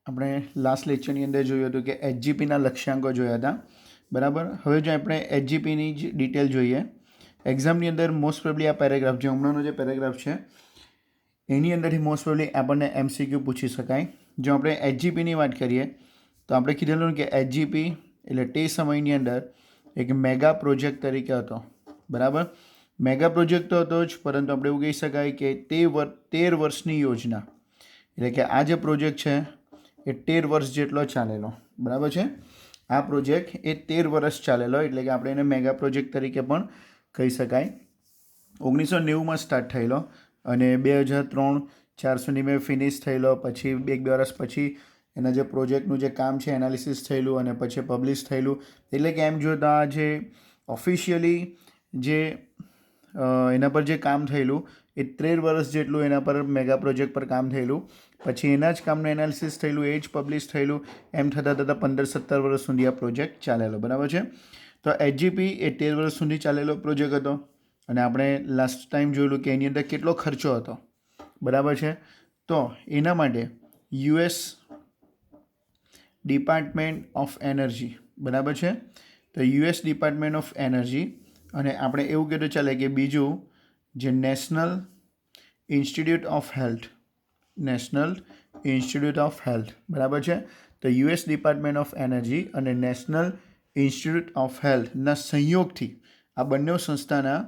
આપણે લાસ્ટ લેક્ચરની અંદર જોયું હતું કે એચજીપીના લક્ષ્યાંકો જોયા હતા, બરાબર. હવે જો આપણે એચજીપીની જ ડિટેલ જોઈએ, એક્ઝામની અંદર મોસ્ટ પ્રોબેબલી આ પેરેગ્રાફ જે હમણાંનો જે પેરેગ્રાફ છે એની અંદરથી મોસ્ટ પ્રોબેબલી આપણને એમસીક્યુ પૂછી શકાય. જો આપણે એચજીપીની વાત કરીએ તો આપણે કીધેલું કે એચજીપી એટલે તે સમયની અંદર એક મેગા પ્રોજેક્ટ તરીકે હતો, બરાબર. મેગા પ્રોજેક્ટ તો હતો જ, પરંતુ આપણે એવું કહી શકાય કે 13 વર્ષની યોજના, એટલે કે આ જે પ્રોજેક્ટ છે એ 13 વર્ષ જેટલો ચાલેલો, બરાબર છે. આ પ્રોજેક્ટ એ 13 વર્ષ ચાલેલો, એટલે કે આપણે એને મેગા પ્રોજેક્ટ તરીકે પણ કહી શકાય. 1990માં સ્ટાર્ટ થયેલો અને 2003-4 સુધીમાં ફિનિશ થયેલો. પછી 1-2 વર્ષ પછી એના જે પ્રોજેક્ટનું જે કામ છે એનાલિસિસ થયેલું અને પછી પબ્લિશ થયેલું. એટલે કે એમ જોતા જે ઓફિશિયલી જે એના પર જે કામ થયેલું એ 13 વર્ષ જેટલું એના પર મેગા પ્રોજેક્ટ પર કામ થયેલું. પછી એના જ કામનું એનાલિસિસ થયેલું, એ જ પબ્લિશ થયેલું. એમ થતાં 15-17 વર્ષ સુધી આ પ્રોજેક્ટ ચાલેલો, બરાબર છે. તો એચજીપી એ 13 વર્ષ સુધી ચાલેલો પ્રોજેક્ટ હતો અને આપણે લાસ્ટ ટાઈમ જોયેલું કે એની અંદર કેટલો ખર્ચો હતો, બરાબર છે. તો એના માટે યુએસ ડિપાર્ટમેન્ટ ઓફ એનર્જી, બરાબર છે. તો યુએસ ડિપાર્ટમેન્ટ ઓફ એનર્જી અને આપણે એવું કહેતું ચાલે કે બીજું જે નેશનલ ઇન્સ્ટિટ્યૂટ ઓફ હેલ્થ, બરાબર છે. તો યુએસ ડિપાર્ટમેન્ટ ઓફ એનર્જી અને નેશનલ ઇન્સ્ટિટ્યૂટ ઓફ હેલ્થના સંયોગથી, આ બંને સંસ્થાના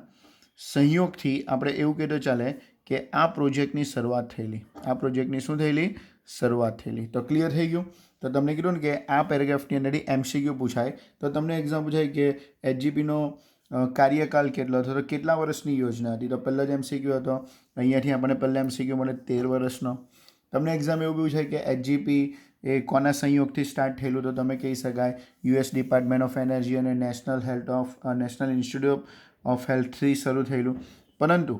સંયોગથી આપણે એવું કહેતો ચાલે કે આ પ્રોજેક્ટની શરૂઆત થયેલી. આ પ્રોજેક્ટની શું થયેલી? શરૂઆત થયેલી. તો ક્લિયર થઈ ગયું. તો તમને કીધું ને કે આ પેરેગ્રાફની અંદરથી એમસીક્યુ પૂછાય, તો તમને એક્ઝામ પૂછાય કે એચજીપીનો કાર્યકાલ કેટલો હતો, તો કેટલા વર્ષની યોજના હતી. તો પહેલાં જ એમસીક્યુ હતો, અહીંયાથી આપણને પહેલાં એમસીક્યુ મળે 13 વર્ષનો. તમને એક્ઝામ એવું પૂછાય કે એચજીપી એ કોના સંયોગથી સ્ટાર્ટ થયેલું, તો તમે કહી શકાય યુએસ ડિપાર્ટમેન્ટ ઓફ એનર્જી અને નેશનલ ઇન્સ્ટિટ્યૂટ ઓફ હેલ્થથી શરૂ થયેલું. પરંતુ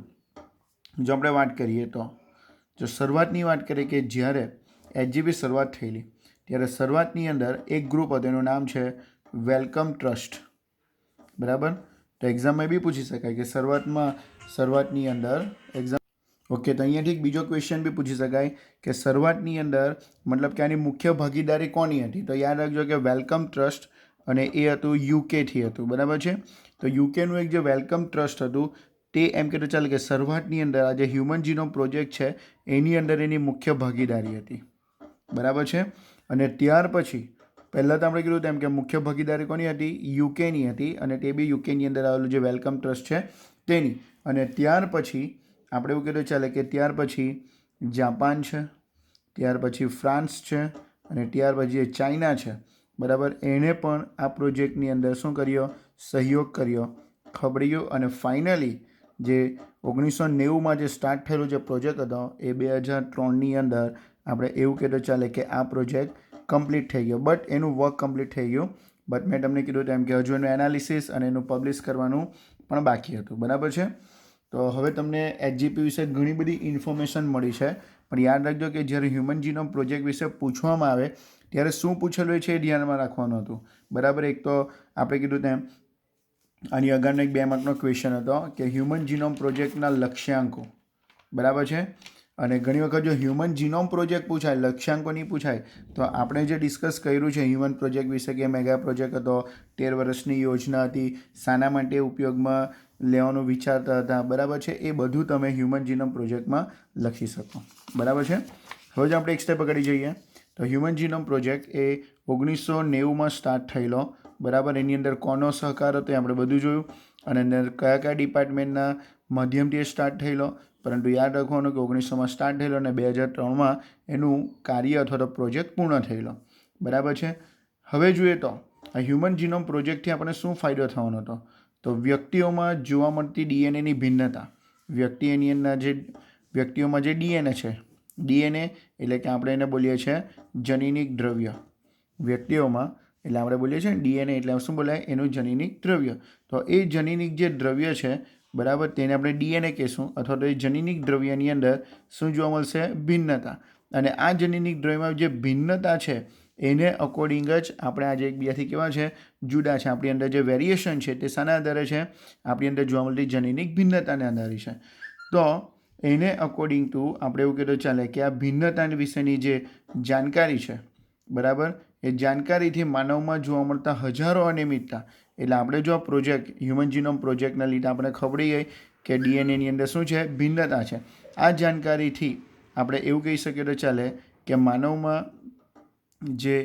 જો આપણે વાત કરીએ તો જો શરૂઆતની વાત કરીએ કે જ્યારે એચજીપી શરૂઆત થયેલી ત્યારે શરૂઆતની અંદર એક ગ્રુપ હતું, એનું નામ છે વેલકમ ટ્રસ્ટ, બરાબર. તો એક્ઝામમાં બી પૂછી શકાય કે શરૂઆતની અંદર એક્ઝામ ઓકે. તો અહીંયાથી એક બીજો ક્વેશ્ચન બી પૂછી શકાય કે શરૂઆતની અંદર મતલબ કે આની મુખ્ય ભાગીદારી કોની હતી. તો યાદ રાખજો કે વેલકમ ટ્રસ્ટ અને એ હતું યુકેથી હતું, બરાબર છે. તો યુકેનું એક જે વેલકમ ટ્રસ્ટ હતું તે એમ કહેતો ચાલે કે શરૂઆતની અંદર આ જે હ્યુમન જીનોમ પ્રોજેક્ટ છે એની અંદર એની મુખ્ય ભાગીદારી હતી, બરાબર છે. અને ત્યાર પછી પહેલાં તો આપણે કીધું તેમ કે મુખ્ય ભાગીદારી કોની હતી? યુકેની હતી અને તે બી યુકેની અંદર આવેલું જે વેલકમ ટ્રસ્ટ છે તેની. અને ત્યાર પછી આપણે એવું કીધું ચાલે કે ત્યાર પછી જાપાન છે, ત્યાર પછી ફ્રાન્સ છે અને ત્યાર પછી ચાઇના છે, બરાબર. એણે પણ આ પ્રોજેક્ટની અંદર શું કર્યો? સહયોગ કર્યો, ખબર્યું. અને ફાઇનલી જે 1990માં જે સ્ટાર્ટ થયેલો જે પ્રોજેક્ટ હતો એ 2003ની અંદર આપણે એવું કહેતો ચાલે કે આ પ્રોજેક્ટ કમ્પ્લીટ થઈ ગયો. બટ એનું વર્ક કમ્પ્લીટ થઈ ગયું, બટ મેં તમને કીધું તેમ કે હજુ એનું એનાલિસિસ અને એનું પબ્લિશ કરવાનું પણ બાકી હતું, બરાબર છે. તો હવે તમને એચજીપી વિશે ઘણી બધી ઇન્ફોર્મેશન મળી છે, પણ યાદ રાખજો કે જ્યારે હ્યુમન જીનોમ પ્રોજેક્ટ વિશે પૂછવામાં આવે ત્યારે શું પૂછેલું છે એ ધ્યાનમાં રાખવાનું હતું, બરાબર. એક તો આપણે કીધું તેમ આની આગળનો એક 2 માર્કનો ક્વેશ્ચન હતો કે હ્યુમન જીનોમ પ્રોજેક્ટના લક્ષ્યાંકો, બરાબર છે. અને ઘણી વખત જો હ્યુમન જીનોમ પ્રોજેક્ટ પૂછાય, લક્ષ્યાંકો નહીં પૂછાય, તો આપણે જે ડિસ્કસ કર્યું છે હ્યુમન પ્રોજેક્ટ વિશે કે મેગા પ્રોજેક્ટ હતો, 13 વર્ષની યોજના હતી, શાના માટે ઉપયોગમાં લેવાનું વિચારતા હતા, બરાબર છે. એ બધું તમે હ્યુમન જીનોમ પ્રોજેક્ટમાં લખી શકો, બરાબર છે. હવે જ આપણે એક સ્ટેપ આગળ જઈએ તો હ્યુમન જીનોમ પ્રોજેક્ટ એ 1990માં સ્ટાર્ટ થયેલો, બરાબર. એની અંદર કોનો સહકાર હતો એ આપણે બધું જોયું અને અંદર કયા ડિપાર્ટમેન્ટના માધ્યમથી એ સ્ટાર્ટ થયેલો. પરંતુ યાદ રાખવાનું કે 1900માં સ્ટાર્ટ થયેલો અને 2003માં એનું કાર્ય અથવા તો પ્રોજેક્ટ પૂર્ણ થયેલો, બરાબર છે. હવે જોઈએ તો આ હ્યુમન જીનોમ પ્રોજેક્ટથી આપણે શું ફાયદો થવાનો હતો? તો વ્યક્તિઓમાં જોવા મળતી ડીએનએની ભિન્નતા, વ્યક્તિઓમાં જે ડીએનએ છે, ડીએનએ એટલે કે આપણે એને બોલીએ છીએ જનીનિક દ્રવ્ય. વ્યક્તિઓમાં એટલે આપણે બોલીએ છીએ ડીએનએ એટલે શું બોલાય? એનું જનીનિક દ્રવ્ય. તો એ જનીનિક જે દ્રવ્ય છે, બરાબર, તેને આપણે ડીએનએ કહીશું અથવા તો એ જનીનિક દ્રવ્યની અંદર શું જોવા મળશે? ભિન્નતા. અને આ જનીનિક દ્રવ્યમાં જે ભિન્નતા છે એને અકોર્ડિંગ જ આપણે આજે એકબીજાથી કેવા છે? જુદા છે. આપણી અંદર જે વેરિએશન છે તે શાના આધારે છે? આપણી અંદર જોવા મળતી જનીનિક ભિન્નતાને આધારે છે. તો એને અકોર્ડિંગ ટુ આપણે એવું કહેતો ચાલે કે આ ભિન્નતા વિશેની જે જાણકારી છે, બરાબર, એ જાણકારીથી માનવમાં જોવા મળતા હજારો અનિયમિતતા, એટલે આપણે જો આ પ્રોજેક્ટ હ્યુમન જીનોમ પ્રોજેક્ટના લીધે આપણે ખબર ગઈ કે ડીએનએની અંદર શું છે, ભિન્નતા છે. આ જાણકારીથી આપણે એવું કહી શકીએ તો ચાલે કે માનવમાં જે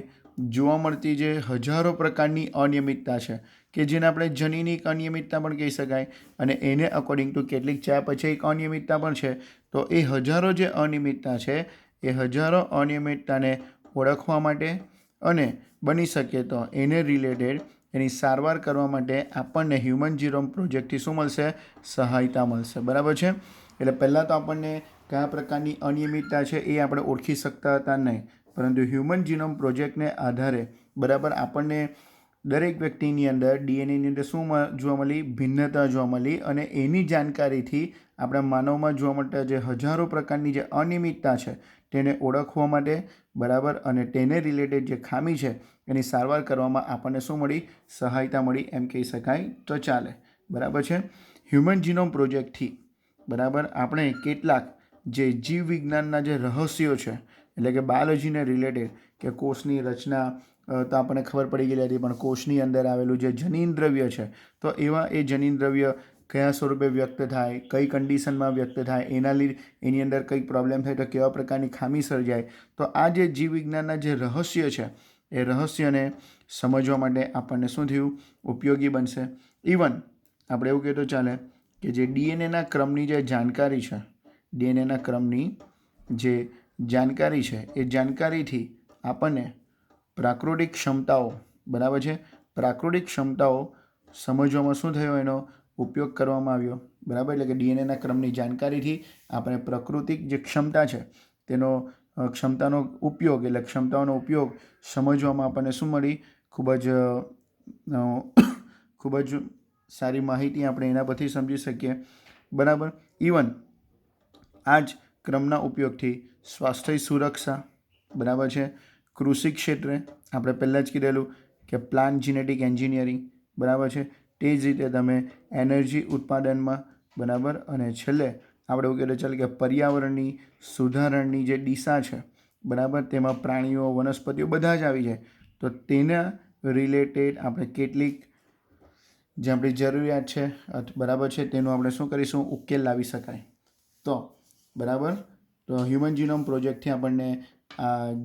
જોવા મળતી જે હજારો પ્રકારની અનિયમિતતા છે કે જેને આપણે જનીનિક અનિયમિતતા પણ કહી શકાય, અને એને અકોર્ડિંગ ટુ કેટલીક પછી એક અનિયમિતતા પણ છે. તો એ હજારો જે અનિયમિતતા છે એ હજારો અનિયમિતતાને ઓળખવા માટે અને બની શકે તો એને રિલેટેડ એની સારવાર કરવા માટે આપણને હ્યુમન જીનોમ પ્રોજેક્ટથી શું મળશે, સહાયતા મળશે. બરાબર છે. એટલે પહેલાં તો આપણને કયા પ્રકારની અનિયમિતતા છે એ આપણે ઓળખી શકતા હતા નહીં, પરંતુ હ્યુમન જીનોમ પ્રોજેક્ટને આધારે, બરાબર, આપણને દરેક વ્યક્તિની અંદર ડીએનએની અંદર શું જોવા મળી, ભિન્નતા જોવા મળી, અને એની જાણકારીથી આપણા માનવમાં જોવા મળતા જે હજારો પ્રકારની જે અનિયમિતતા છે તેને ઓળખવા માટે, બરાબર, અને તેને રિલેટેડ જે ખામી છે એની સારવાર કરવામાં આપણને શું મળી, સહાયતા મળી, એમ કહી શકાય તો ચાલે. બરાબર છે. હ્યુમન જીનોમ પ્રોજેક્ટથી, બરાબર, આપણે કેટલાક જે જીવ વિજ્ઞાનના જે રહસ્યો છે, એટલે કે બાયોલોજીને રિલેટેડ, કે કોષની રચના તો આપણને ખબર પડી ગયેલી હતી, પણ કોષની અંદર આવેલું જે જનીન દ્રવ્ય છે, તો એવા એ જનીન દ્રવ્ય કયા સ્વરૂપે વ્યક્ત થાય, કઈ કન્ડિશનમાં વ્યક્ત થાય, એના લીધે એની અંદર કંઈક પ્રોબ્લેમ થાય તો કેવા પ્રકારની ખામી સર્જાય. તો આ જે જીવ વિજ્ઞાનના જે રહસ્ય છે એ રહસ્યને સમજવા માટે આપણને શું થયું, ઉપયોગી બનશે. ઇવન આપણે એવું કહેતો ચાલે કે જે ડીએનએના ક્રમની જે જાણકારી છે, ડીએનએના ક્રમની જે જાણકારી છે એ જાણકારીથી આપણને પ્રાકૃતિક ક્ષમતાઓ, બરાબર છે, પ્રાકૃતિક ક્ષમતાઓ સમજવામાં શું થયો, એનો ઉપયોગ કરવામાં આવ્યો. બરાબર. એટલે કે ડીએનએના ક્રમની જાણકારીથી આપણે પ્રાકૃતિક જે ક્ષમતા છે તેનો ક્ષમતાનો ઉપયોગ, એટલે ક્ષમતાઓનો ઉપયોગ સમજવામાં આપણને શું મળી, ખૂબ જ સારી માહિતી આપણે એના પરથી સમજી શકીએ. બરાબર. ઇવન આ જ ક્રમના ઉપયોગથી સ્વાસ્થ્ય સુરક્ષા, બરાબર છે, કૃષિ ક્ષેત્રે આપણે પહેલાં જ કીધેલું કે પ્લાન્ટ જીનેટિક એન્જિનિયરિંગ, બરાબર છે, તે જ રીતે તમે એનર્જી ઉત્પાદનમાં, બરાબર, અને છેલ્લે આપણે એવું કહેતો ચાલે કે પર્યાવરણની સુધારણની જે દિશા છે, બરાબર, તેમાં પ્રાણીઓ, વનસ્પતિઓ બધા જ આવી જાય. તો તેના રિલેટેડ આપણે કેટલીક જે આપણી જરૂરિયાત છે, બરાબર છે, તેનું આપણે શું કરીશું, ઉકેલ લાવી શકાય. તો બરાબર, તો હ્યુમન જીનોમ પ્રોજેક્ટથી આપણને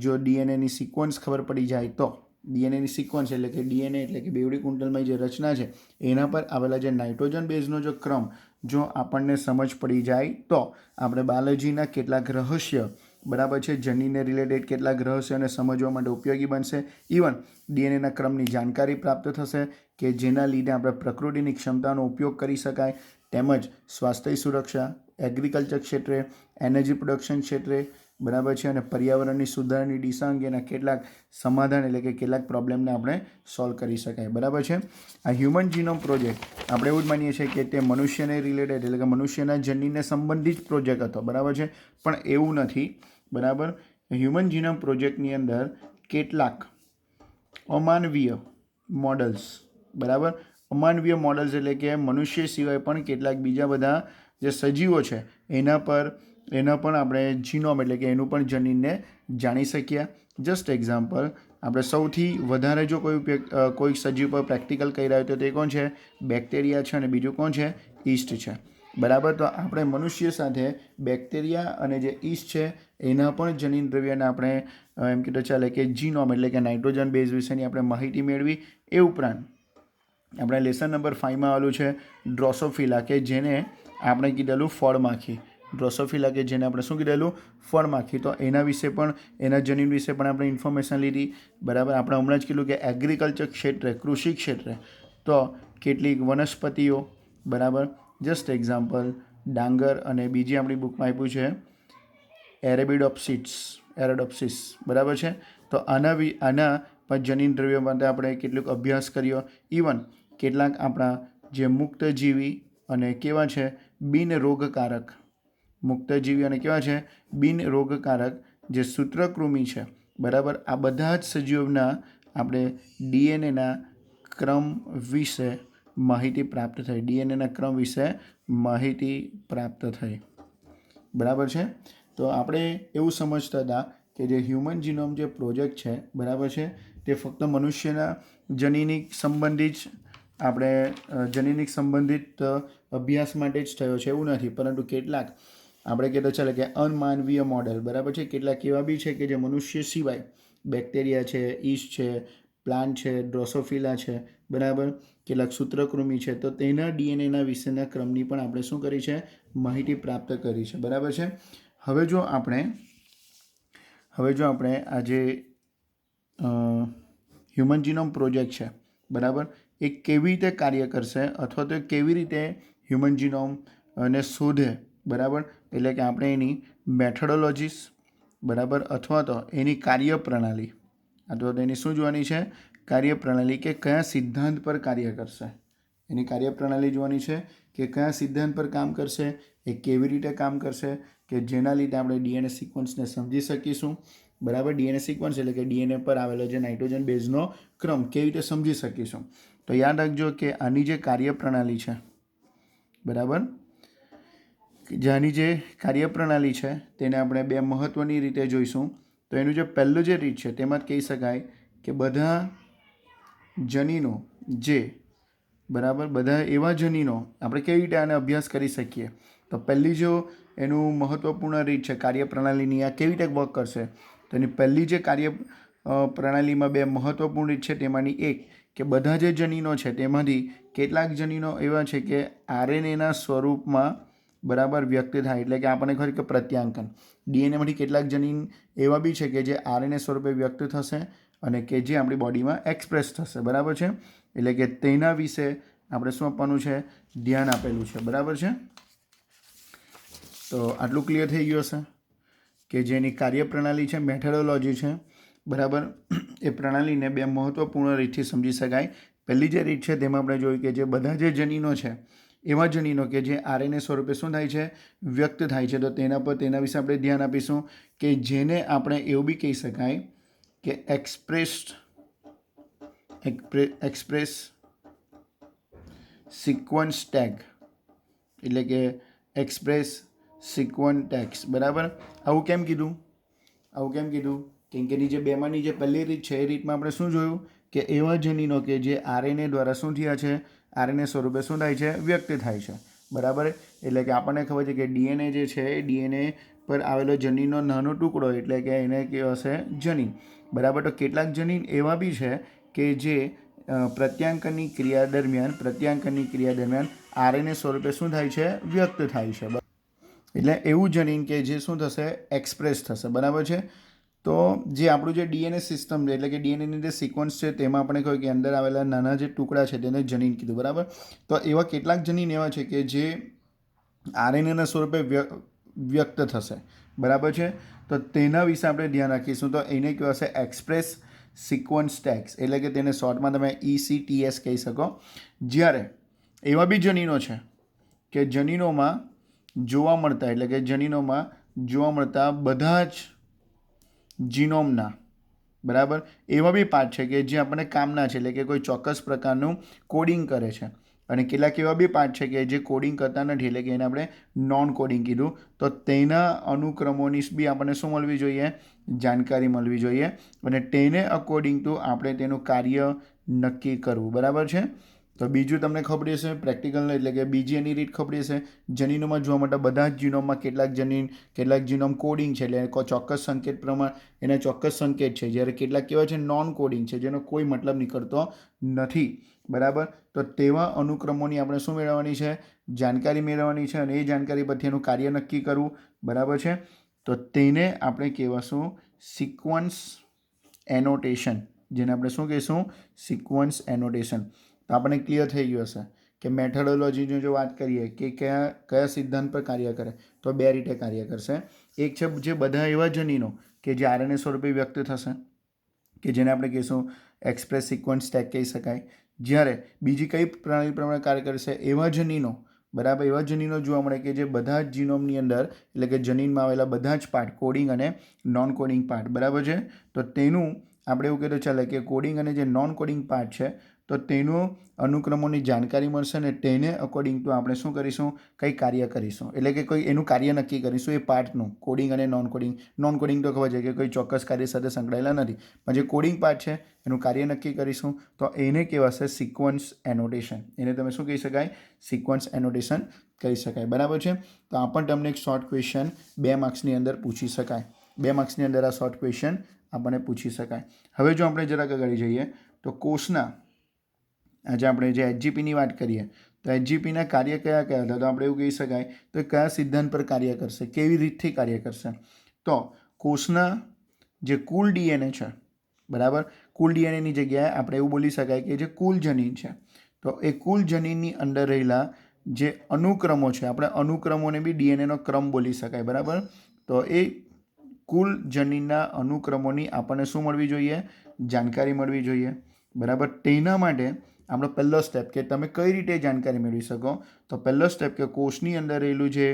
જો ડીએનએની સિક્વન્સ ખબર પડી જાય તો, ડીએનએની સિક્વન્સ એટલે કે ડીએનએ એટલે કે બેવડી કુંડલમાં જે રચના છે એના પર આવેલા જે નાઇટ્રોજન બેઝનો જો ક્રમ જો આપણને સમજ પડી જાય તો આપણે બાયોલોજીના કેટલાક રહસ્ય, બરાબર છે, જનીનને રિલેટેડ કેટલાક રહસ્યોને સમજવા માટે ઉપયોગી બનશે. ઇવન ડીએનએના ક્રમની જાણકારી પ્રાપ્ત થશે કે જેના લીધે આપણે પ્રકૃતિની ક્ષમતાનો ઉપયોગ કરી શકાય, તેમજ સ્વાસ્થ્ય સુરક્ષા, એગ્રીકલ્ચર ક્ષેત્રે, એનર્જી પ્રોડક્શન ક્ષેત્રે, બરાબર છે, અને પર્યાવરણની સુધારણની દિશા અંગેના કેટલાક સમાધાન, એટલે કે કેટલાક પ્રોબ્લેમને આપણે સોલ્વ કરી શકાય. બરાબર છે. આ હ્યુમન જીનોમ પ્રોજેક્ટ આપણે એવું જ માનીએ છીએ કે તે મનુષ્યને રિલેટેડ, એટલે કે મનુષ્યના જનીનને સંબંધિત પ્રોજેક્ટ હતો, બરાબર છે, પણ એવું નથી. બરાબર. હ્યુમન જીનોમ પ્રોજેક્ટની અંદર કેટલાક અમાનવીય મોડલ્સ, બરાબર, અમાનવીય મોડલ્સ એટલે કે મનુષ્ય સિવાય પણ કેટલાક બીજા બધા જે સજીવો છે એના પણ આપણે જીનોમ એટલે કે એનું પણ જનીનને જાણી શકીએ. જસ્ટ એક્ઝામ્પલ, આપણે સૌથી વધારે જો કોઈ સજીવ પર પ્રેક્ટિકલ કરી રહ્યા હોય તો તે કોણ છે, બેક્ટેરિયા છે, અને બીજું કોણ છે, ઈસ્ટ છે. બરાબર. તો આપણે મનુષ્ય સાથે બેક્ટેરિયા અને જે ઈસ્ટ છે એના પણ જનીન દ્રવ્યને આપણે એમ કીધું ચાલે કે જીનોમ એટલે કે નાઇટ્રોજન બેઝ વિશેની આપણે માહિતી મેળવી. એ ઉપરાંત આપણે લેસન નંબર 5માં આવેલું છે ડ્રોસોફિલા, કે જેને આપણે કીધેલું ફળમાખી. ડ્રોસોફિલા કે જેને આપણે શું કીધેલું, ફળમાખી. તો એના વિશે પણ, એના જનીન વિશે પણ આપણે ઇન્ફોર્મેશન લીધી. બરાબર. આપણે હમણાં જ કીધું કે એગ્રીકલ્ચર ક્ષેત્રે, કૃષિ ક્ષેત્રે તો કેટલીક વનસ્પતિઓ, બરાબર, જસ્ટ એક્ઝામ્પલ ડાંગર, અને બીજી આપણી બુકમાં આપ્યું છે એરેબિડોપ્સિસ, બરાબર છે. તો આના પર જનીન દ્રવ્ય માટે આપણે કેટલુંક અભ્યાસ કર્યો. ઇવન કેટલાક આપણા જે મુક્તજીવી અને કેવા છે, બિનરોગકારક, મુક્તજીવી અને કેવા છે, બિનરોગકારક જે સૂત્રકૃમિ છે, બરાબર, આ બધા જ સજીવોના આપણે ડીએનએના ક્રમ વિશે માહિતી પ્રાપ્ત થઈ. ડીએનએના ક્રમ વિશે માહિતી પ્રાપ્ત થઈ. બરાબર છે. તો આપણે એવું સમજતા હતા કે જે હ્યુમન જીનોમ જે પ્રોજેક્ટ છે, બરાબર છે, તે ફક્ત મનુષ્યના જનીનિક સંબંધિત આપણે જનીનિક સંબંધિત અભ્યાસ માટે જ થયો છે એવું નથી, પરંતુ કેટલાક આપણે કહેતો ચાલે કે અનમાનવીય મોડેલ, બરાબર છે, કેટલાક એવા બી છે કે જે મનુષ્ય સિવાય બેક્ટેરિયા છે, ઈસ્ટ છે, પ્લાન્ટ છે, ડ્રોસોફિલા છે, બરાબર, કેટલાક સૂત્રકૃમિ છે, તો તેના ડીએનએના વિશેના ક્રમની પણ આપણે શું કરી છે, માહિતી પ્રાપ્ત કરી છે, બરાબર છે. હવે જો આપણે આ જે હ્યુમન જીનોમ પ્રોજેક્ટ છે, બરાબર, એ કેવી રીતે કાર્ય કરશે અથવા તો કેવી રીતે હ્યુમન જીનોમ ને શોધે, બરાબર, એટલે કે આપણે એની મેથોડોલોજીસ, બરાબર, અથવા તો એની કાર્યપ્રણાલી, અથવા તો એની શું જોવાની છે, કાર્યપ્રણાલી, કે કયા સિદ્ધાંત પર કાર્ય કરશે, એની કાર્યપ્રણાલી જોવાની છે કે કયા સિદ્ધાંત પર કામ કરશે, એ કેવી રીતે કામ કરશે, કે જેના લીધે આપણે ડીએનએ સિક્વન્સને સમજી શકીશું, બરાબર, ડીએનએ સિક્વન્સ એટલે કે ડીએનએ પર આવેલો જે નાઇટ્રોજન બેઝનો ક્રમ કેવી રીતે સમજી શકીશું. તો યાદ રાખજો કે આની જે કાર્યપ્રણાલી છે, બરાબર, જેની જે કાર્યપ્રણાલી છે તેને આપણે બે મહત્ત્વની રીતે જોઈશું. તો એનું જે પહેલું જે રીત છે તેમાં કહી શકાય કે બધા જનીનો જે, બરાબર, બધા એવા જનીનો આપણે કેવી રીતે આને અભ્યાસ કરી શકીએ. તો પહેલી જો એનું મહત્ત્વપૂર્ણ રીત છે કાર્યપ્રણાલીની, આ કેવી રીતે વર્ક કરશે, તો એની પહેલી જે પ્રણાલીમાં બે મહત્ત્વપૂર્ણ રીત છે તેમાંની એક કે બધા જે જનીનો છે તેમાંથી કેટલાક જનીનો એવા છે કે આરએનએના સ્વરૂપમાં, બરાબર, વ્યક્ત થાય, એટલે કે આપણને ખબર કે પ્રત્યાંકન, ડીએનએમાંથી કેટલાક જનીન એવા બી છે કે જે આરએનએ સ્વરૂપે વ્યક્ત થશે અને કે જે આપણી બોડીમાં એક્સપ્રેસ થશે, બરાબર છે, એટલે કે તેના વિશે આપણે શું આપવાનું છે, ધ્યાન આપેલું છે, બરાબર છે. તો આટલું ક્લિયર થઈ ગયું હશે કે જેની કાર્યપ્રણાલી છે, મેથોડોલોજી છે, બરાબર, એ પ્રણાલીને બે મહત્ત્વપૂર્ણ રીતથી સમજી શકાય. પહેલી જે રીત છે તેમાં આપણે જોયું કે જે બધા જે જનીનો છે એવા જનીનો કે જે આરએનએ સ્વરૂપે શું થાય છે, વ્યક્ત થાય છે, તો તેના વિશે આપણે ધ્યાન આપીશું કે જેને આપણે એવું બી કહી શકાય કે એક્સપ્રેસ સિક્વન્સ ટેગ, એટલે કે એક્સપ્રેસ સિક્વન્સ ટેગ્સ, બરાબર. આવું કેમ કીધું, કેમ કે જે બેમાંની જે પહેલી રીત છે એ રીતમાં આપણે શું જોયું કે એવા જનીનો કે જે આરએનએ દ્વારા શું થયા છે, આરએનએ સ્વરૂપે શું થાય છે, વ્યક્ત થાય છે, બરાબર. એટલે કે આપણને ખબર છે કે ડીએનએ જે છે એ ડીએનએ પર આવેલો જનીનનો નાનો ટુકડો, એટલે કે એને કહેવાશે જનીન, બરાબર. તો કેટલાક જનીન એવા બી છે કે જે પ્રત્યાંકનની ક્રિયા દરમિયાન આરએનએ સ્વરૂપે શું થાય છે, વ્યક્ત થાય છે, એટલે એવું જનીન કે જે શું થશે, એક્સપ્રેસ થશે, બરાબર છે. તો જે આપણું જે ડીએનએ સિસ્ટમ છે, એટલે કે ડીએનએની જે સિક્વન્સ છે તેમાં આપણે કહ્યું કે અંદર આવેલા નાના જે ટુકડા છે તેને જનીન કીધું, બરાબર. તો એવા કેટલાક જનીન એવા છે કે જે આરએનએના સ્વરૂપે વ્યક્ત થશે, બરાબર છે. તો તેના વિશે આપણે ધ્યાન રાખીશું. તો એને કહેવાશે એક્સપ્રેસ સિક્વન્સ ટેગ્સ, એટલે કે તેને શોર્ટમાં તમે ECTS કહી શકો. જ્યારે એવા બી જનીનો છે કે જનીનોમાં જોવા મળતા બધા જ જીનોમના, બરાબર, એવા બી પાર્ટ છે કે જે આપણને કામના છે, એટલે કે કોઈ ચોક્કસ પ્રકારનું કોડિંગ કરે છે, અને કેટલાક એવા બી પાર્ટ છે કે જે કોડિંગ કરતા નથી, એટલે કે એને આપણે નોન કોડિંગ કીધું. તો તેના અનુક્રમોની બી આપણને શું મળવી જોઈએ, જાણકારી મળવી જોઈએ, અને તેને અકોર્ડિંગ ટુ આપણે તેનું કાર્ય નક્કી કરવું, બરાબર છે. તો બીજું તમને ખબર હશે પ્રેક્ટિકલ, એટલે કે બીજી એની રીત ખબર હશે, જનીનોમાં જોવા મળતા બધા જ જીનોમમાં કેટલાક જીનોમ કોડિંગ છે, એટલે ચોક્કસ સંકેત પ્રમાણે એના ચોક્કસ સંકેત છે, જ્યારે કેટલાક કેવા છે નોન કોડિંગ છે, જેનો કોઈ મતલબ નીકળતો નથી, બરાબર. તો તેવા અનુક્રમોની આપણે શું મેળવવાની છે, જાણકારી મેળવવાની છે, અને એ જાણકારી પરથી એનું કાર્ય નક્કી કરવું, બરાબર છે. તો તેને આપણે કહેવાશું સિક્વન્સ એનોટેશન, જેને આપણે શું કહીશું, સિક્વન્સ એનોટેશન. તો આપણને ક્લિયર થઈ ગયું હશે કે મેથોડોલોજીની જો વાત કરીએ કે કયા સિદ્ધાંત પર કાર્ય કરે, તો બે રીતે કાર્ય કરશે. એક છે જે બધા એવા જનીનો કે જે આરએનએ સ્વરૂપે વ્યક્ત થશે, કે જેને આપણે કહીશું એક્સપ્રેસ સિક્વન્સ ટેગ કહી શકાય. જ્યારે બીજી કઈ પ્રણાલી પ્રમાણે કાર્ય કરશે, એવા જનીનો, બરાબર, એવા જનીનો જોવા મળે કે જે બધા જ જીનોમની અંદર, એટલે કે જનીનમાં આવેલા બધા જ પાર્ટ, કોડિંગ અને નોન કોડિંગ પાર્ટ, બરાબર છે. તો તેનું આપણે એવું કહીએ તો ચાલે કે કોડિંગ અને જે નોન કોડિંગ પાર્ટ છે, તો તેનું અનુક્રમોની જાણકારી મળશે ને તેને અકોર્ડિંગ ટુ આપણે શું કરીશું, કંઈ કાર્ય કરીશું, એટલે કે કોઈ એનું કાર્ય નક્કી કરીશું એ પાર્ટનું, કોડિંગ અને નોન કોડિંગ તો ખબર છે કે કોઈ ચોક્કસ કાર્ય સાથે સંકળાયેલા નથી, પણ જે કોડિંગ પાર્ટ છે એનું કાર્ય નક્કી કરીશું તો એને કહેવાશે સિક્વન્સ એનોટેશન. એને તમે શું કહી શકાય, સિક્વન્સ એનોટેશન કહી શકાય. બરાબર છે. તો આ પણ તમને એક શોર્ટ ક્વેશ્ચન 2 માર્ક્સની અંદર પૂછી શકાય. 2 માર્ક્સની અંદર આ શોર્ટ ક્વેશ્ચન આપણને પૂછી શકાય. હવે જો આપણે જરાક આગળ જઈએ તો કોષના આજે આપણે જે એચજીપીની વાત કરીએ તો એચજીપીના કાર્ય કયા કયા હતા, તો આપણે એવું કહી શકાય તો કયા સિદ્ધાંત પર કાર્ય કરશે, કેવી રીતથી કાર્ય કરશે. તો કોષના જે કુલ ડીએનએ છે, બરાબર, કુલ ડીએનએની જગ્યાએ આપણે એવું બોલી શકાય કે જે કુલ જનીન છે, તો એ કુલ જનીનની અંદર રહેલા જે અનુક્રમો છે, આપણે અનુક્રમોને બી ડીએનએનો ક્રમ બોલી શકાય. બરાબર. તો એ કુલ જનીનના અનુક્રમોની આપણને શું મળવી જોઈએ, જાણકારી મળવી જોઈએ. બરાબર. તેના માટે આપણો પહેલો સ્ટેપ કે તમે કઈ રીતે જાણકારી મેળવી શકો, તો પહેલો સ્ટેપ કે કોષની અંદર રહેલું જે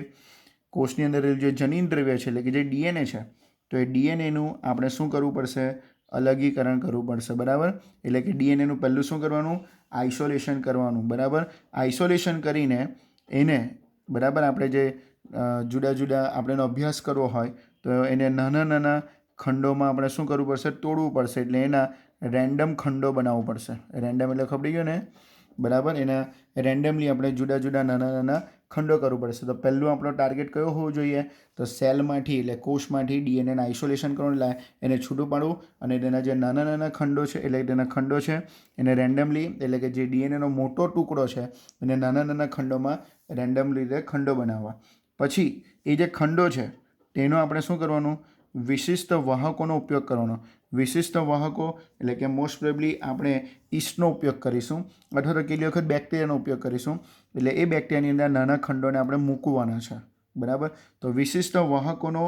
જનીન દ્રવ્ય છે એટલે કે જે ડીએનએ છે, તો એ ડીએનએનું આપણે શું કરવું પડશે, અલગીકરણ કરવું પડશે. બરાબર. એટલે કે ડીએનએનું પહેલું શું કરવાનું, આઇસોલેશન કરવાનું. બરાબર. આઇસોલેશન કરીને એને, બરાબર, આપણે જે જુદા જુદા આપણેનો અભ્યાસ કરવો હોય તો એને નાના નાના ખંડોમાં આપણે શું કરવું પડશે, તોડવું પડશે. એટલે એના રેન્ડમ ખંડો બનાવવું પડશે. રેન્ડમ એટલે ખબર ગયો ને, બરાબર. એના રેન્ડમલી આપણે જુદા જુદા નાના નાના ખંડો કરવું પડશે. તો પહેલું આપણો ટાર્ગેટ કયો હોવો જોઈએ, તો સેલમાંથી એટલે કોષમાંથી ડીએનએને આઇસોલેશન કરવાનું, એટલે એને છૂટું પાડવું અને તેના જે નાના નાના ખંડો છે એટલે તેના ખંડો છે એને રેન્ડમલી, એટલે કે જે ડીએનએનો મોટો ટુકડો છે એને નાના નાના ખંડોમાં રેન્ડમલી રીતે ખંડો બનાવવા. પછી એ જે ખંડો છે તેનો આપણે શું કરવાનું, વિશિષ્ટ વાહકોનો ઉપયોગ કરવાનો. વિશિષ્ટ વાહકો એટલે કે મોસ્ટ પ્રોબેબલી આપણે ઈસ્ટનો ઉપયોગ કરીશું અથવા તો કેટલી વખત બેક્ટેરિયાનો ઉપયોગ કરીશું. એટલે એ બેક્ટેરિયાની અંદર નાના ખંડોને આપણે મૂકવાના છે. બરાબર. તો વિશિષ્ટ વાહકોનો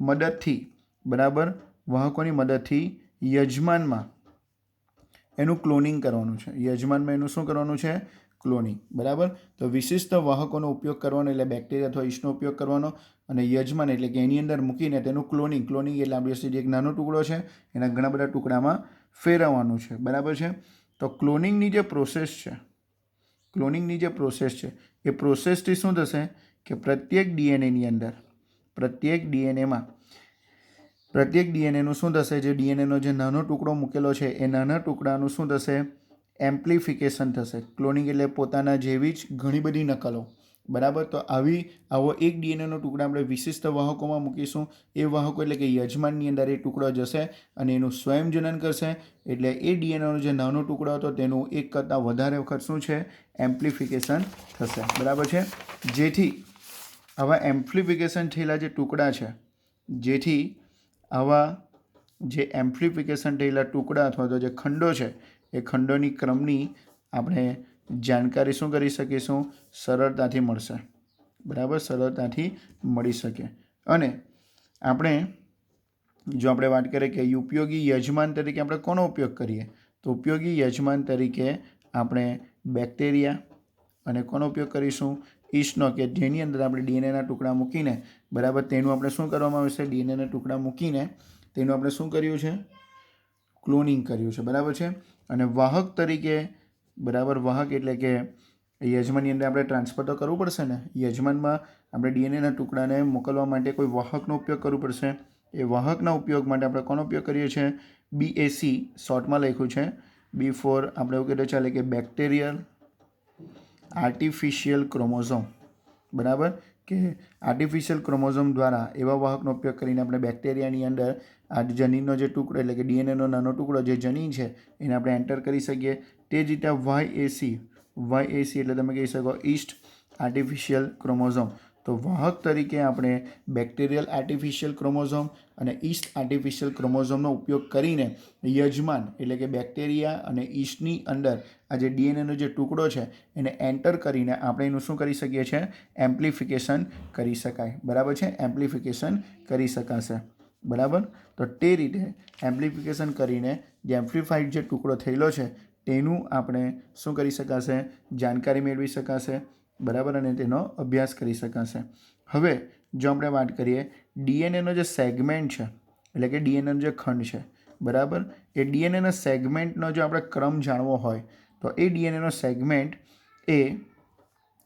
મદદથી, બરાબર, વાહકોની મદદથી યજમાનમાં એનું ક્લોનિંગ કરવાનું છે. યજમાનમાં એનું શું કરવાનું છે, ક્લોનિંગ. બરાબર. તો વિશિષ્ટ વાહકોનો ઉપયોગ કરવાનો એટલે બેક્ટેરિયા અથવા ઈસ્ટનો ઉપયોગ કરવાનો અને યજમાન એટલે કે એની અંદર મૂકીને તેનું ક્લોનિંગ એટલે આપણે જે એક નાનો ટુકડો છે એના ઘણા બધા ટુકડામાં ફેરવવાનું છે. બરાબર છે. તો ક્લોનિંગની જે પ્રોસેસ છે એ પ્રોસેસથી શું થશે કે પ્રત્યેક ડીએનએનું શું થશે, જે ડીએનએનો જે નાનો ટુકડો મૂકેલો છે એ નાના ટુકડાનું શું થશે, એમ્પ્લિફિકેશન થશે. ક્લોનિંગ એટલે પોતાના જેવી જ ઘણી બધી નકલો. બરાબર. તો આવો એક ડીએનએનો ટુકડા આપણે વિશિષ્ટ વાહકોમાં મૂકીશું. એ વાહકો એટલે કે યજમાનની અંદર એ ટુકડો જશે અને એનું સ્વયંજનન કરશે. એટલે એ ડીએનએનો જે નાનો ટુકડો હતો તેનું એક કરતાં વધારે વખત શું છે, એમ્પ્લિફિકેશન થશે. બરાબર છે. જેથી આવા એમ્પ્લિફિકેશન થયેલા જે ટુકડા છે, અથવા તો જે ખંડો છે એ ખંડોની ક્રમની આપણે જાણકારી શું કરી શકીશું, સરળતાથી મળશે. બરાબર. સરળતાથી મળી શકે. અને જો આપણે વાત કરીએ કે ઉપયોગી યજમાન તરીકે આપણે કોનો ઉપયોગ કરીએ, તો ઉપયોગી યજમાન તરીકે આપણે બેક્ટેરિયા અને કોનો ઉપયોગ કરીશું, ઈસ્ટનો, કે જેની અંદર આપણે ડીએનએના ટુકડા મૂકીને, બરાબર, તેનું આપણે શું કરવામાં આવશે, ડીએનએના ટુકડા મૂકીને તેનું આપણે શું કર્યું છે, ક્લોનિંગ કર્યું છે. બરાબર છે. અને વાહક તરીકે, બરાબર, વાહક એટલે કે યજમાનની અંદર આપણે ટ્રાન્સફર તો કરવું પડશે ને. યજમાનમાં આપણે ડીએનએના ટુકડાને મોકલવા માટે કોઈ વાહકનો ઉપયોગ કરવો પડશે. એ વાહકના ઉપયોગ માટે આપણે કોનો ઉપયોગ કરીએ છીએ, BAC શોર્ટમાં લખ્યું છે. B4 આપણે એવું કહીએ ચાલે કે બેક્ટેરિયલ આર્ટિફિશિયલ ક્રોમોઝોમ. બરાબર. કે આર્ટિફિશિયલ ક્રોમોઝોમ દ્વારા એવા વાહકનો ઉપયોગ કરીને આપણે બેક્ટેરિયાની અંદર આ જનીનનો જે ટુકડો એટલે કે ડીએનએનો નાનો ટુકડો જે જનીન છે એને આપણે એન્ટર કરી શકીએ. તે જ રીતે YAC એટલે તમે કહી શકો ઈસ્ટ આર્ટિફિશિયલ ક્રોમોઝોમ. તો વાહક તરીકે આપણે બેક્ટેરિયલ આર્ટિફિશિયલ ક્રોમોઝોમ અને ઈસ્ટ આર્ટિફિશિયલ ક્રોમોઝોમનો ઉપયોગ કરીને યજમાન એટલે કે બેક્ટેરિયા અને ઈસ્ટની અંદર આ જે ડીએનએનો જે ટુકડો છે એને એન્ટર કરીને આપણે એનું શું કરી શકીએ છીએ, એમ્પ્લિફિકેશન કરી શકાય. બરાબર છે. એમ્પ્લિફિકેશન કરી શકાશે. બરાબર. તો તે રીતે એમ્પ્લિફિકેશન કરીને જે એમ્પ્લિફાઈડ જે ટુકડો થયેલો છે તેનું આપણે શું કરી શકાશે, જાણકારી મેળવી શકાશે. બરાબર. અને તેનો અભ્યાસ કરી શકાશે. હવે જો આપણે વાત કરીએ ડીએનએનો જે સેગમેન્ટ છે એટલે કે ડીએનએનો જે ખંડ છે, બરાબર, એ ડીએનએના સેગમેન્ટનો જો આપણે ક્રમ જાણવો હોય તો એ ડીએનએનો સેગમેન્ટ એ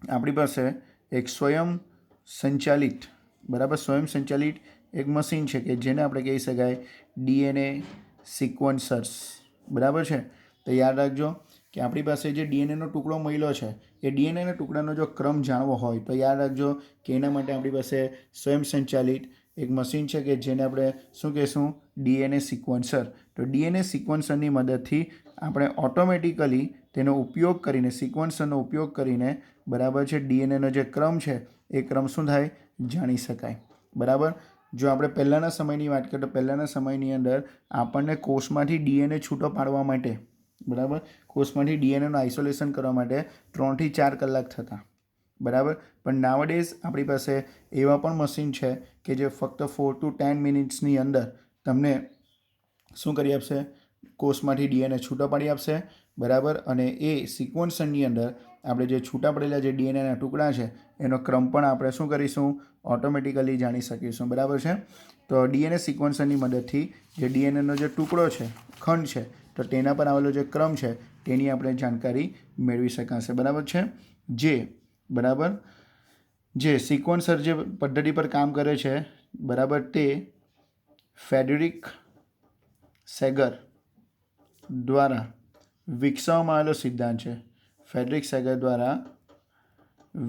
આપણી પાસે એક સ્વયં સંચાલિત, બરાબર, સ્વયં સંચાલિત એક મશીન છે કે જેને આપણે કહી શકાય ડીએનએ સિક્વન્સર્સ, બરાબર છે. તો યાદ રાખજો કે આપણી પાસે જે ડીએનએનો ટુકડો મળ્યો છે એ ડીએનએના ટુકડાનો જો ક્રમ જાણવો હોય તો યાદ રાખજો કે એના માટે આપણી પાસે સ્વયં સંચાલિત એક મશીન છે કે જેને આપણે શું કહીશું, ડીએનએ સિક્વન્સર. તો ડીએનએ સિક્વન્સરની મદદથી આપણે ઓટોમેટિકલી તેનો ઉપયોગ કરીને, સિક્વન્સરનો ઉપયોગ કરીને, બરાબર છે, ડીએનએનો જે ક્રમ છે એ ક્રમ શું થાય, જાણી શકાય, બરાબર. જો આપણે પહેલાંના સમયની વાત કરીએ તો પહેલાંના સમયની અંદર આપણને કોષમાંથી ડીએનએ છૂટો પાડવા માટે, બરાબર, કોષમાંથી ડીએનએનું આઇસોલેશન કરવા માટે 3 થી 4 કલાક થતા, બરાબર. પણ નાવડેઝ આપણી પાસે એવા પણ મશીન છે કે જે ફક્ત 4 to 10 મિનિટ્સની અંદર તમને શું કરી આપશે, કોષમાંથી ડીએનએ છૂટો પાડી આપશે, બરાબર. અને એ સિક્વન્સરની અંદર આપણે જે છૂટા પડેલા જે ડીએનએના ટુકડા છે એનો ક્રમ પણ આપણે શું કરીશું, ઓટોમેટિકલી જાણી શકીશું, બરાબર છે. તો ડીએનએ સિક્વન્સરની મદદથી જે ડીએનએનો જે ટુકડો છે, ખંડ છે, તો તેના પર આવેલો જે ક્રમ છે તેની આપણે જાણકારી મેળવી શકાશે, બરાબર છે. બરાબર, જે સિક્વન્સર જે પદ્ધતિ પર કામ કરે છે, બરાબર, તે ફ્રેડરિક સેગર દ્વારા વિકસાવવામાં આવેલો સિદ્ધાંત છે. ફ્રેડરિક સેગર દ્વારા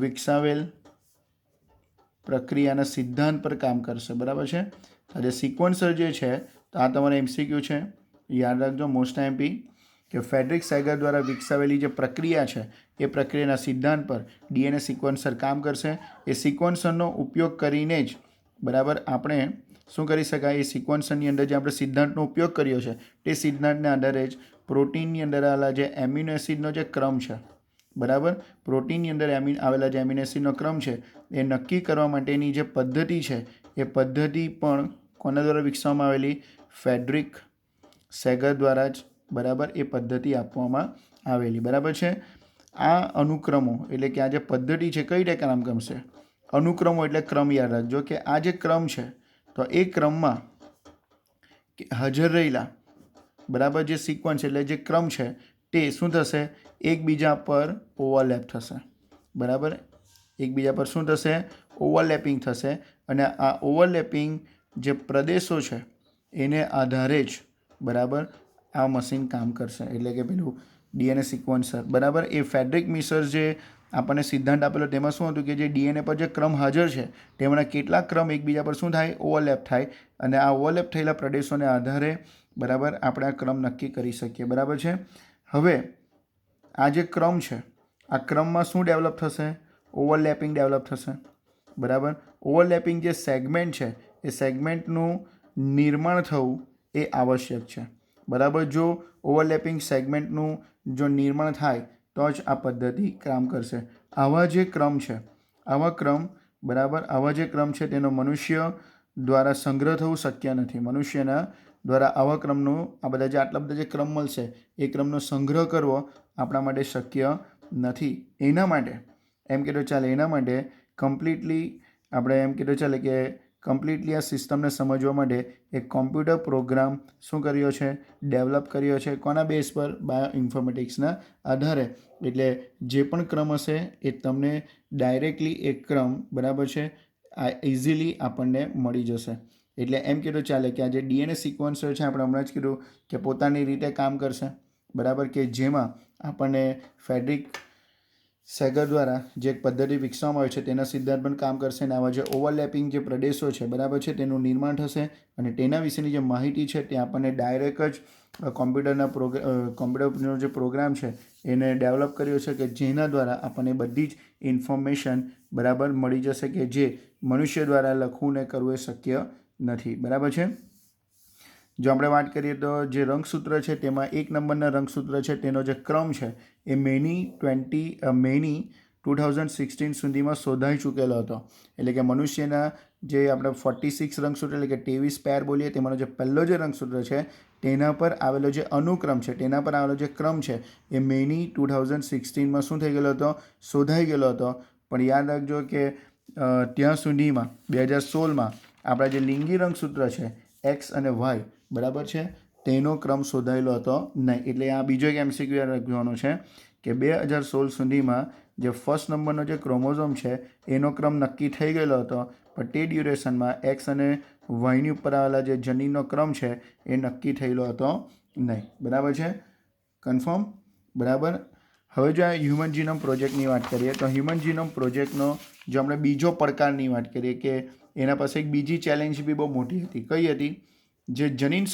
વિકસાવેલ પ્રક્રિયાના સિદ્ધાંત પર કામ કરશે, બરાબર છે. આજે સિક્વન્સર જે છે તો આ તમારે એમસીક્યુ છે, યાદ રાખજો, મોસ્ટ એમપી, કે ફ્રેડરિક સેગર દ્વારા વિકસાવેલી જે પ્રક્રિયા છે એ પ્રક્રિયાના સિદ્ધાંત પર ડીએનએ સિક્વન્સર કામ કરશે. એ સિક્વન્સરનો ઉપયોગ કરીને જ, બરાબર, આપણે શું કરી શકાય, એ સિક્વન્સરની અંદર જે આપણે સિદ્ધાંતનો ઉપયોગ કર્યો છે તે સિદ્ધાંતના આધારે જ પ્રોટીનની અંદર આવેલા જે એમિનો એસિડનો જે ક્રમ છે, બરાબર, પ્રોટીનની અંદર આવેલા જે એમિનો એસિડનો ક્રમ છે એ નક્કી કરવા માટેની જે પદ્ધતિ છે એ પદ્ધતિ પણ કોના દ્વારા વિકસાવવામાં આવેલી, ફ્રેડરિક સેગર દ્વારા જ, બરાબર, એ પદ્ધતિ આપવામાં આવેલી, બરાબર છે. આ અનુક્રમો એટલે કે આ જે પદ્ધતિ છે કઈ રીતે કામ કરશે, અનુક્રમો એટલે ક્રમ, યાદ રાખજો કે આ જે ક્રમ છે તો એ ક્રમમાં હાજર રહેલા, બરાબર, જે સિક્વન્સ એટલે જે ક્રમ છે તે શું થશે, એકબીજા પર ઓવરલેપ થશે, બરાબર, એકબીજા પર શું થશે, ઓવરલેપિંગ થશે. અને આ ઓવરલેપિંગ જે પ્રદેશો છે એને આધારે જ, બરાબર, આ મશીન કામ કરશે, એટલે કે પેલું ડીએનએ સિક્વન્સર, બરાબર. એ ફ્રેડરિક મિસર જે આપણને સિદ્ધાંત આપેલો તેમાં શું હતું કે જે ડીએનએ પર જે ક્રમ હાજર છે તેમાંના કેટલાક ક્રમ એકબીજા પર શું થાય, ઓવરલેપ થાય, અને આ ઓવરલેપ થયેલા પ્રદેશોને આધારે, બરાબર, આપણે આ ક્રમ નક્કી કરી શકીએ, બરાબર છે. હવે આ જે ક્રમ છે આ ક્રમમાં શું ડેવલપ થશે, ઓવરલેપિંગ ડેવલપ થશે, બરાબર. ઓવરલેપિંગ જે સેગમેન્ટ છે એ સેગમેન્ટનું નિર્માણ થવું એ આવશ્યક છે, બરાબર. જો ઓવરલેપિંગ સેગમેન્ટનું જો નિર્માણ થાય તો જ આ પદ્ધતિ કામ કરશે. આવા જે ક્રમ છે, આવા ક્રમ, બરાબર, આવા જે ક્રમ છે તેનો મનુષ્ય દ્વારા સંગ્રહ થવું શક્ય નથી. મનુષ્યના દ્વારા આવા ક્રમનું, આ બધા જે આટલા બધા જે ક્રમ મળશે એ ક્રમનો સંગ્રહ કરવો આપણા માટે શક્ય નથી. એના માટે એમ કીધું ચાલે, એના માટે કમ્પ્લીટલી આપણે એમ કીધું ચાલે કે કમ્પ્લીટલી આ સિસ્ટમને સમજવા માટે એક કોમ્પ્યુટર પ્રોગ્રામ શું કર્યો છે, ડેવલપ કર્યો છે, કોના બેઝ પર, બાયો ઇન્ફોર્મેટિક્સના આધારે. એટલે જે પણ ક્રમ હશે એ તમને ડાયરેક્ટલી એક ક્રમ, બરાબર છે, આ ઇઝીલી આપણને મળી જશે. એટલે એમ કીધું ચાલે કે આ જે ડીએનએ સિક્વન્સર છે આપણે હમણાં જ કીધું કે પોતાની રીતે કામ કરશે, બરાબર, કે જેમાં આપણને ફ્રેડરિક સેગર દ્વારા જે પદ્ધતિ વિકસાવવામાં આવે છે તેના સિદ્ધાંત પણ કામ કરશે. અને આવા જે ઓવરલેપિંગ જે પ્રદેશો છે, બરાબર છે, તેનું નિર્માણ થશે અને તેના વિશેની જે માહિતી છે તે આપણને ડાયરેક્ટ જ કોમ્પ્યુટરનો જે પ્રોગ્રામ છે એને ડેવલપ કર્યો છે કે જેના દ્વારા આપણને બધી જ ઇન્ફોર્મેશન, બરાબર, મળી જશે કે જે મનુષ્ય દ્વારા લખવું ને કરવું એ શક્ય નથી, બરાબર છે. જો આપણે વાત કરીએ તો જે રંગસૂત્ર છે તેમાં 1 નંબરના રંગસૂત્ર છે તેનો જે ક્રમ છે એ મેની 2016 સુધીમાં શોધાઈ ચૂકેલો હતો. એટલે કે મનુષ્યના જે આપણે 46 રંગસૂત્ર એટલે કે 23 પેર બોલીએ તેમાંનો જે પહેલો જે રંગસૂત્ર છે તેના પર આવેલો જે અનુક્રમ છે, તેના પર આવેલો જે ક્રમ છે એ મેની 2016માં શું થઈ ગયેલો હતો, શોધાઈ ગયેલો હતો. પણ યાદ રાખજો કે ત્યાં સુધીમાં 2016માં આપણા જે લિંગી રંગસૂત્ર છે એક્સ અને વાય, બરાબર છે, તેનો ક્રમ શોધાયેલો હતો નહીં. એટલે આ બીજો એક MCQ લખવાનો છે કે 2016 સુધીમાં જે ફર્સ્ટ નંબરનો જે ક્રોમોઝોમ છે એનો ક્રમ નક્કી થઈ ગયેલો હતો, પણ તે ડ્યુરેશનમાં એક્સ અને વાયની ઉપર આવેલા જે જનીનનો ક્રમ છે એ નક્કી થયેલો હતો નહીં. બરાબર છે? કન્ફર્મ? બરાબર. હવે જો આ હ્યુમન જીનોમ પ્રોજેક્ટની વાત કરીએ તો હ્યુમન જીનોમ પ્રોજેક્ટનો જો આપણે બીજો પડકારની વાત કરીએ કે એના પાસે એક બીજી ચેલેન્જ બી બહુ મોટી હતી. કઈ હતી? જે જનીન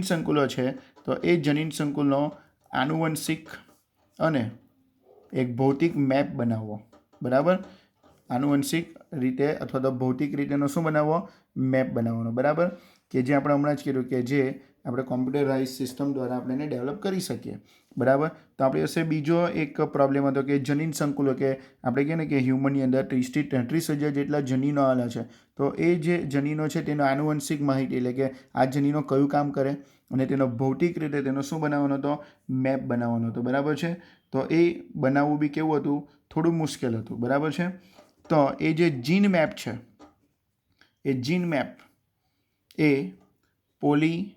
સંકુલો છે તો એ જનીન સંકુલનો આનુવંશિક અને એક ભૌતિક મેપ બનાવવો. બરાબર? આનુવંશિક રીતે અથવા તો ભૌતિક રીતેનો શું બનાવવો? મેપ બનાવવાનો. બરાબર? કે જે આપણે હમણાં જ કીધું કે જે આપણે કોમ્પ્યુટરાઇઝ સિસ્ટમ દ્વારા આપણે એને ડેવલપ કરી શકીએ. બરાબર? તો આપણી પાસે બીજો એક પ્રોબ્લેમ હતો કે જનીન સંકુલો, કે આપણે કહીએ ને કે હ્યુમનની અંદર 30 થી 33,000 જેટલા જનીનો આવેલા છે. તો એ જે જનીનો છે તેનો આનુવંશિક માહિતી, એટલે કે આ જનીનો કયું કામ કરે અને તેનો ભૌતિક રીતે તેનો શું બનાવવાનો હતો? મેપ બનાવવાનો હતો. બરાબર છે? તો એ બનાવવું બી કેવું હતું? થોડું મુશ્કેલ હતું. બરાબર છે? તો એ જે જીન મેપ છે, એ જીન મેપ એ પોલીમોર્ફિઝમ,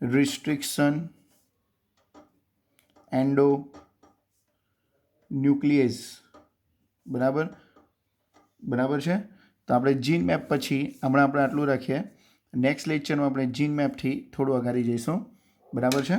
રિસ્ટ્રિક્શન, એન્ડો ન્યુક્લિયેઝ. બરાબર છે? તો આપણે જીન મેપ પછી હમણાં આપણે આટલું રાખીએ. નેક્સ્ટ લેક્ચરમાં આપણે જીન મેપથી થોડું અગાડી જઈશું. બરાબર છે?